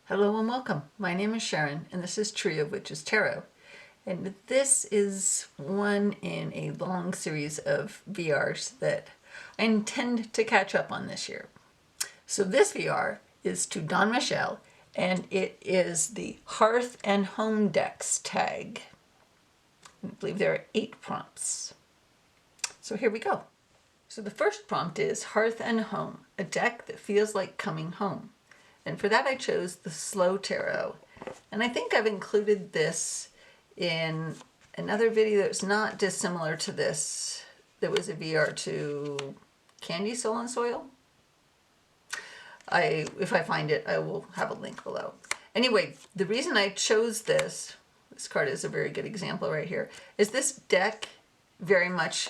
Hello and welcome. My name is Sharon and this is Trio.of.Witches Tarot. And this is one in a long series of VRs that I intend to catch up on this year. So this VR is to Don Michelle and it is the Hearth and Home decks tag. I believe there are 8 prompts. So here we go. So the first prompt is Hearth and Home, a deck that feels like coming home. And for that I chose the Slow Tarot. And I think I've included this in another video that's not dissimilar to this. There was a VR to Candy, Soul and Soil. If I find it, I will have a link below. Anyway, the reason I chose this card is a very good example right here, is this deck very much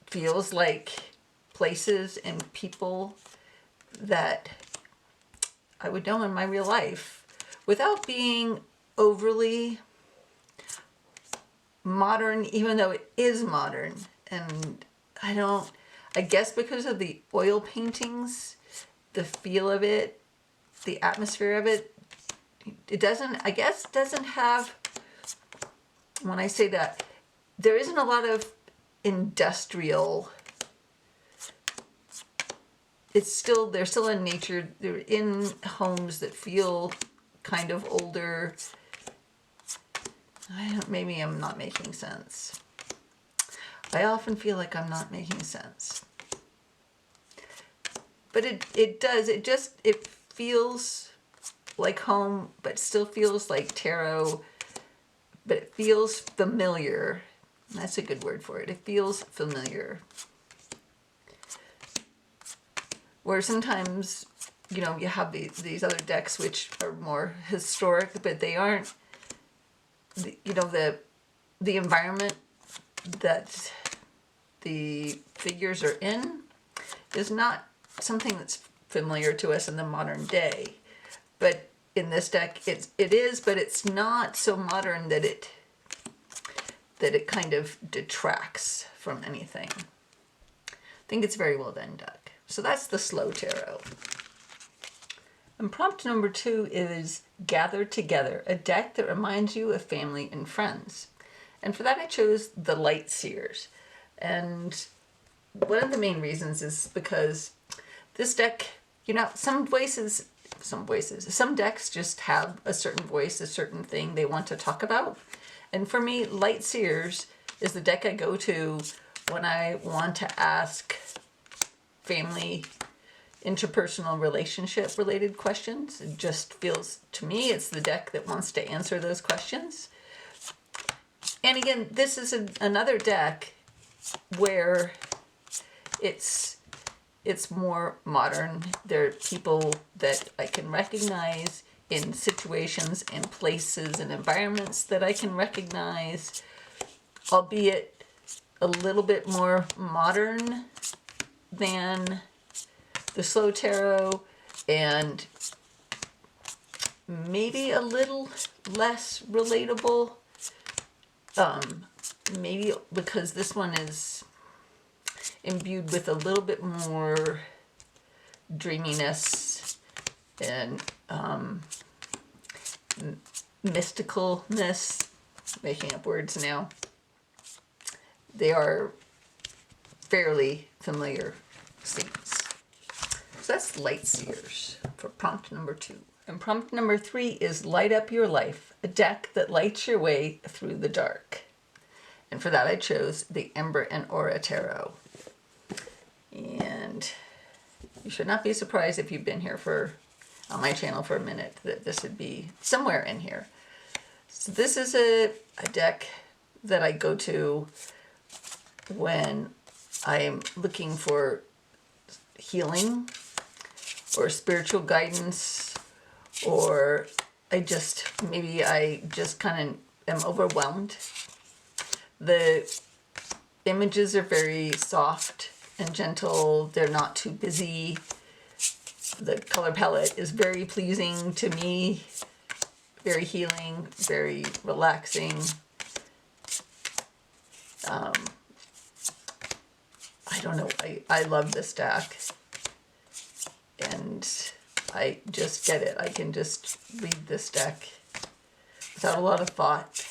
feels like places and people that I would know in my real life without being overly modern, even though it is modern. And I guess because of the oil paintings, the feel of it, the atmosphere of it, it doesn't have, when I say that, there isn't a lot of industrial. They're still in nature. They're in homes that feel kind of older. Maybe I'm not making sense. I often feel like I'm not making sense. But it does. It feels like home, but still feels like tarot. But it feels familiar. That's a good word for it. It feels familiar. Where sometimes, you have these other decks which are more historic, but they aren't, the environment that the figures are in is not something that's familiar to us in the modern day. But in this deck, it is, but it's not so modern that it kind of detracts from anything. I think it's very well done deck. So that's the Slow Tarot. And prompt number 2 is Gather Together, a deck that reminds you of family and friends. And for that I chose the Light Seers. And one of the main reasons is because this deck, some decks just have a certain voice, a certain thing they want to talk about. And for me, Light Seers is the deck I go to when I want to ask family, interpersonal, relationship related questions. It just feels, to me, it's the deck that wants to answer those questions. And again, this is another deck where it's more modern. There are people that I can recognize in situations and places and environments that I can recognize, albeit a little bit more modern than the Slow Tarot, and maybe a little less relatable. Maybe because this one is imbued with a little bit more dreaminess and mysticalness. Making up words now. They are fairly familiar scenes. So that's Light Seers for prompt number 2. And prompt number 3 is Light Up Your Life, a deck that lights your way through the dark. And for that I chose the Ember and Aura Tarot. And you should not be surprised if you've been here on my channel for a minute that this would be somewhere in here. So this is a deck that I go to when I'm looking for healing or spiritual guidance, or I just kind of am overwhelmed. The images are very soft and gentle. They're not too busy. The color palette is very pleasing to me, very healing, very relaxing. I don't know, I love this deck. And I just get it. I can just read this deck without a lot of thought.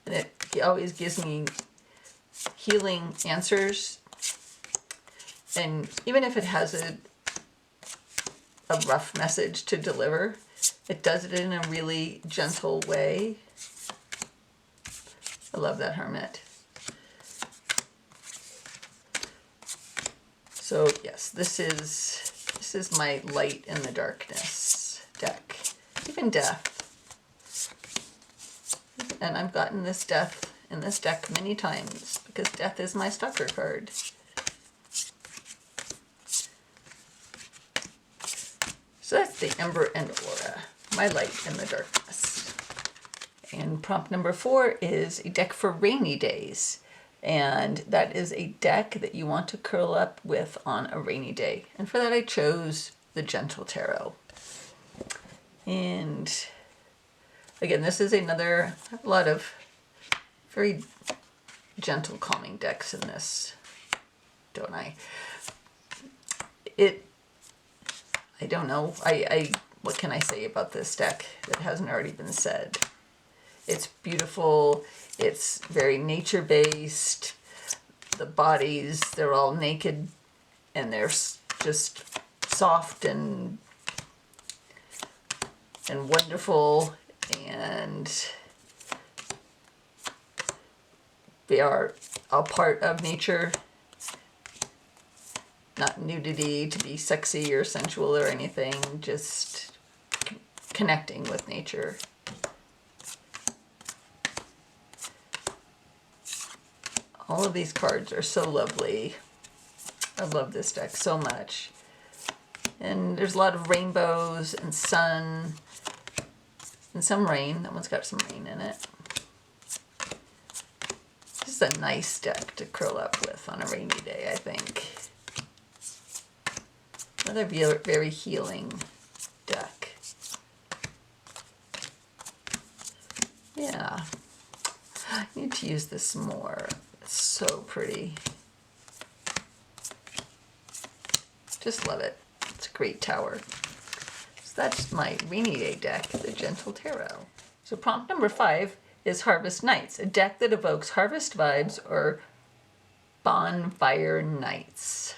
And it always gives me healing answers. And even if it has a rough message to deliver, it does it in a really gentle way. I love that Hermit. So yes, this is my light in the darkness deck. Even Death. And I've gotten this Death in this deck many times because Death is my stalker card. So that's the Ember and Aura, my light in the darkness. And prompt number 4 is a deck for rainy days. And that is a deck that you want to curl up with on a rainy day. And for that I chose the Gentle Tarot. And again, this is another, I have a lot of very gentle, calming decks in this, don't I? I don't know. What can I say about this deck that hasn't already been said? It's beautiful. It's very nature-based. The bodies, they're all naked and they're just soft and wonderful, and they are a part of nature. Not nudity to be sexy or sensual or anything, just connecting with nature. All of these cards are so lovely. I love this deck so much. And there's a lot of rainbows and sun and some rain. That one's got some rain in it. This is a nice deck to curl up with on a rainy day, I think. Another very healing deck. Yeah. I need to use this more. It's so pretty. Just love it. It's a great tower. So that's my rainy day deck, the Gentle Tarot. So prompt number 5 is Harvest Nights, a deck that evokes harvest vibes or bonfire nights.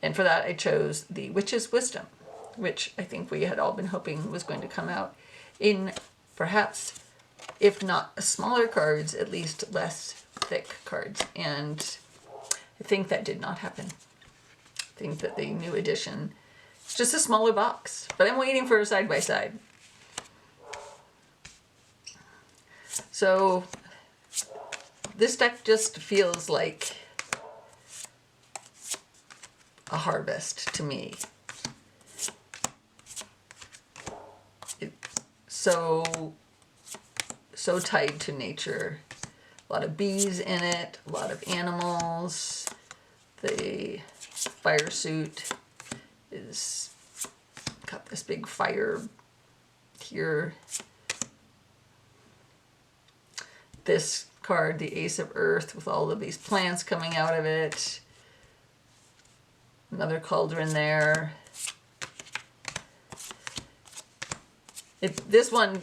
And for that I chose the Witch's Wisdom, which I think we had all been hoping was going to come out in perhaps, if not smaller cards, at least less thick cards. And I think that did not happen. I think that the new edition is just a smaller box, but I'm waiting for a side-by-side. So this deck just feels like a harvest to me. It's so tied to nature. A lot of bees in it, a lot of animals. The fire suit is got this big fire here. This card, the Ace of Earth, with all of these plants coming out of it. Another cauldron there. This one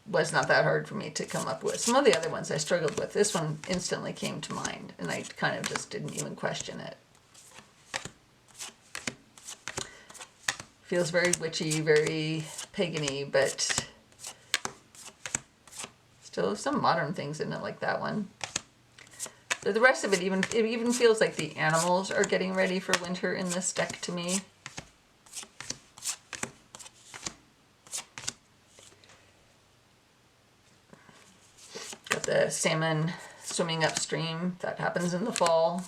was not that hard for me to come up with. Some of the other ones I struggled with. This one instantly came to mind, and I kind of just didn't even question it. Feels very witchy, very pagan-y, but still some modern things in it, like that one. But the rest of it even feels like the animals are getting ready for winter in this deck to me. Got the salmon swimming upstream. That happens in the fall.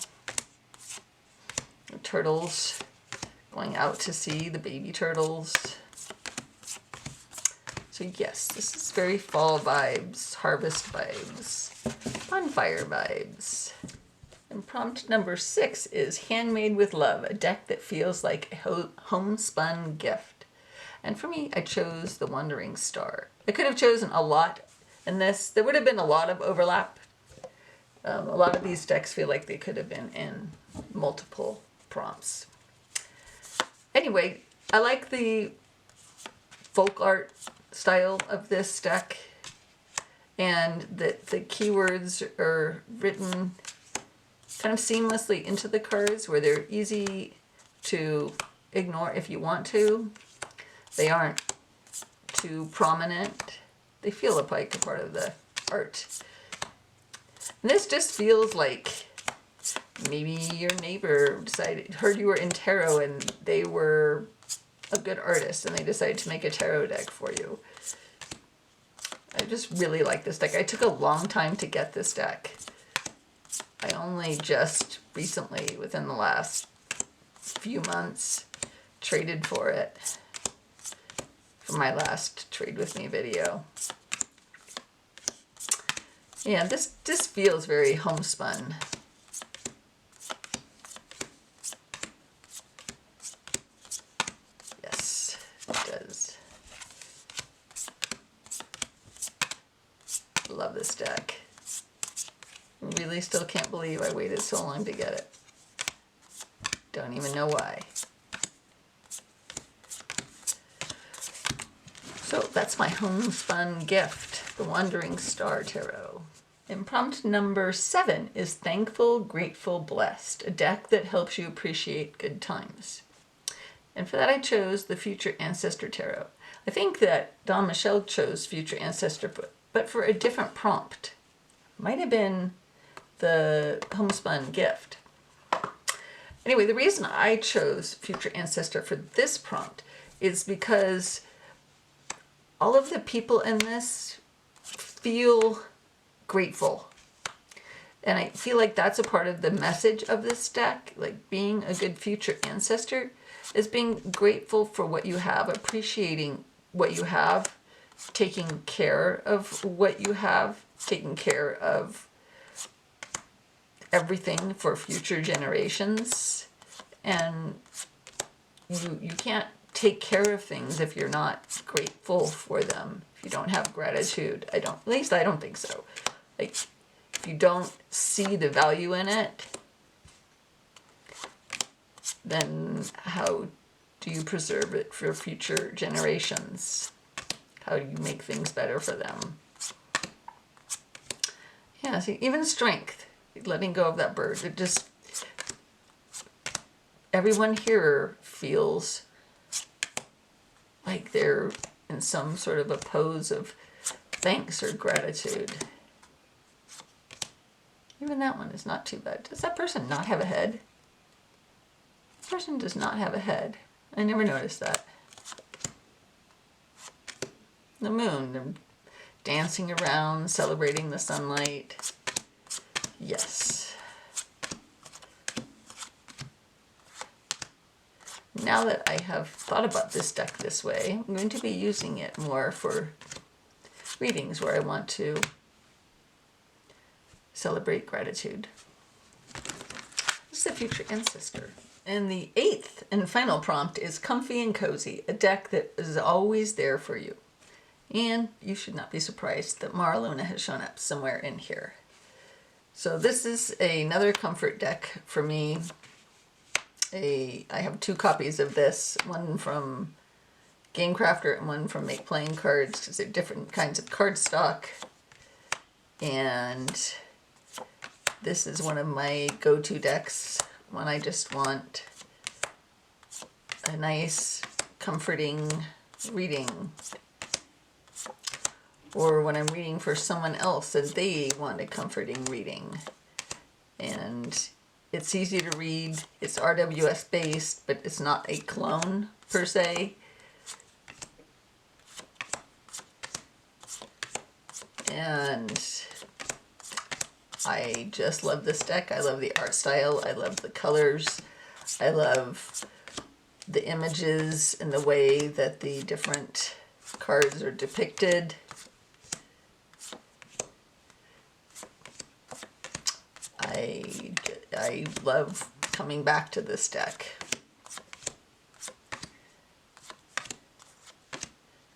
The turtles going out to sea, the baby turtles. So yes, this is very fall vibes, harvest vibes, bonfire vibes. And prompt number 6 is Handmade with Love, a deck that feels like a homespun gift. And for me, I chose the Wandering Star. I could have chosen a lot in this. There would have been a lot of overlap. A lot of these decks feel like they could have been in multiple prompts. Anyway, I like the folk art style of this deck, and that the keywords are written kind of seamlessly into the cards where they're easy to ignore if you want to. They aren't too prominent. They feel like a part of the art. And this just feels like maybe your neighbor heard you were in tarot and they were a good artist and they decided to make a tarot deck for you. I just really like this deck. I took a long time to get this deck. I only just recently, within the last few months, traded for it for my last Trade With Me video. Yeah, this feels very homespun. Yes, it does. Love this deck. Really still can't believe I waited so long to get it. Don't even know why. So that's my homespun gift, the Wandering Star Tarot. And prompt number 7 is Thankful, Grateful, Blessed, a deck that helps you appreciate good times. And for that I chose the Future Ancestor Tarot. I think that Don Michelle chose Future Ancestor, but for a different prompt. Might have been the homespun gift. Anyway, the reason I chose Future Ancestor for this prompt is because all of the people in this feel grateful. And I feel like that's a part of the message of this deck. Like, being a good future ancestor is being grateful for what you have, appreciating what you have, taking care of what you have, taking care of everything for future generations. And you can't take care of things if you're not grateful for them. If you don't have gratitude, at least I don't think so. Like, if you don't see the value in it, then how do you preserve it for future generations? How do you make things better for them? Yeah, see, even strength, letting go of that bird, it just, everyone here feels like they're in some sort of a pose of thanks or gratitude. Even that one is not too bad. Does that person not have a head? This person does not have a head. I never noticed that. The moon, they're dancing around, celebrating the sunlight. Yes. Now that I have thought about this deck this way, I'm going to be using it more for readings where I want to celebrate gratitude. This is the Future Ancestor. And the 8th and final prompt is Comfy and Cozy, a deck that is always there for you. And you should not be surprised that Mara Luna has shown up somewhere in here. So this is another comfort deck for me. I have 2 copies of this, one from Game Crafter and one from Make Playing Cards, because they're different kinds of cardstock. And this is one of my go-to decks when I just want a nice, comforting reading. Or when I'm reading for someone else and they want a comforting reading. And it's easy to read. It's RWS based, but it's not a clone per se. And I just love this deck. I love the art style. I love the colors. I love the images and the way that the different cards are depicted. I love coming back to this deck.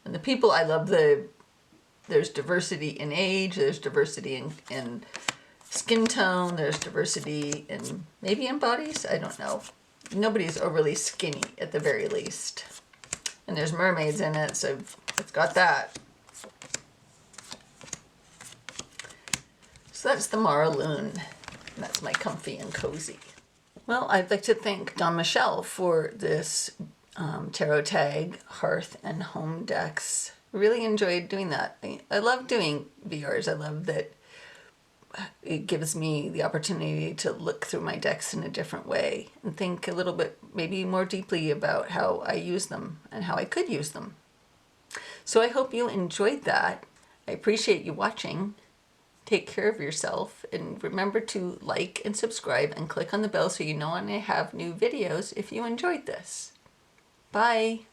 And the people, I love there's diversity in age, there's diversity in skin tone, there's diversity in, maybe in bodies, I don't know. Nobody's overly skinny at the very least. And there's mermaids in it, so it's got that. So that's the Maraloon. That's my comfy and cozy. Well, I'd like to thank Don Michelle for this tarot tag, Hearth and Home decks. Really enjoyed doing that. I love doing VRs. I love that it gives me the opportunity to look through my decks in a different way and think a little bit, maybe more deeply about how I use them and how I could use them. So I hope you enjoyed that. I appreciate you watching. Take care of yourself, and remember to like and subscribe and click on the bell so you know when I have new videos if you enjoyed this. Bye.